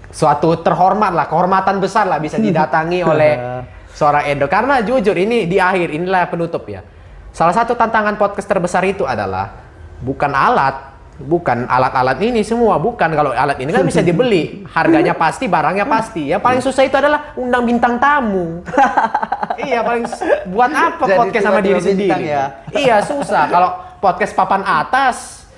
S1: suatu terhormat lah, kehormatan besar lah bisa didatangi oleh seorang Endro. Karena jujur ini di akhir, inilah penutup ya. Salah satu tantangan podcast terbesar itu adalah bukan alat-alat ini semua, bukan. Kalau alat ini kan bisa dibeli, harganya pasti, barangnya pasti. Yang paling susah itu adalah undang bintang tamu. Iya, buat apa
S2: Jadi
S1: podcast sama diri
S2: tiba-tiba bintang
S1: sendiri?
S2: ya?
S1: Iya, susah. Kalau podcast papan atas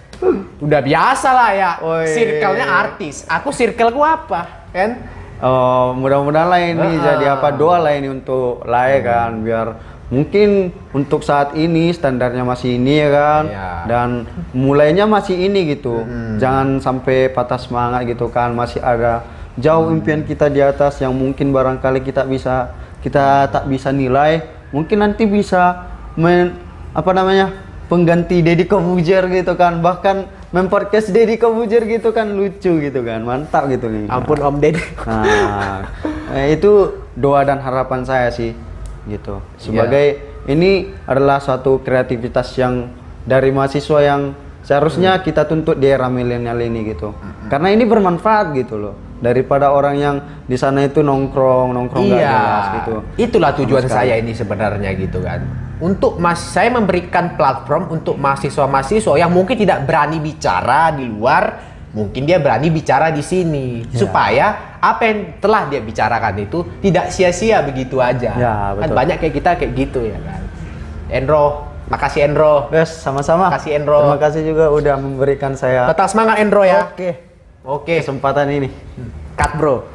S1: udah biasa lah ya. Circle-nya artis. Aku circle-ku apa? Kan?
S2: Oh, mudah-mudahan lah ini jadi apa, doa lah ini untuk Lae kan, biar mungkin untuk saat ini standarnya masih ini ya kan, dan mulainya masih ini gitu. Jangan sampai patah semangat gitu kan, masih ada jauh impian kita di atas yang mungkin barangkali kita tak bisa nilai, mungkin nanti bisa pengganti Deddy Corbuzier gitu kan, bahkan mempodcast Deddy Corbuzier gitu kan, lucu gitu kan, mantap gitu nih.
S1: Ampun Om Deddy.
S2: Nah, itu doa dan harapan saya sih gitu. Sebagai ini adalah suatu kreativitas yang dari mahasiswa yang seharusnya kita tuntut di era milenial ini gitu. Karena ini bermanfaat gitu loh. Daripada orang yang di sana itu nongkrong gak jelas gitu.
S1: Itulah tujuan saya ini sebenarnya gitu kan. Saya memberikan platform untuk mahasiswa-mahasiswa yang mungkin tidak berani bicara di luar, mungkin dia berani bicara di sini, supaya apa yang telah dia bicarakan itu tidak sia-sia begitu aja.
S2: Ya,
S1: kan
S2: betul.
S1: banyak kayak kita kayak gitu ya kan. Endro, makasih Endro.
S2: Yes, sama-sama.
S1: Makasih Endro.
S2: Terima kasih juga udah memberikan saya
S1: Tetap semangat Endro ya.
S2: Oke.
S1: Oke.
S2: Kesempatan ini.
S1: Cut bro.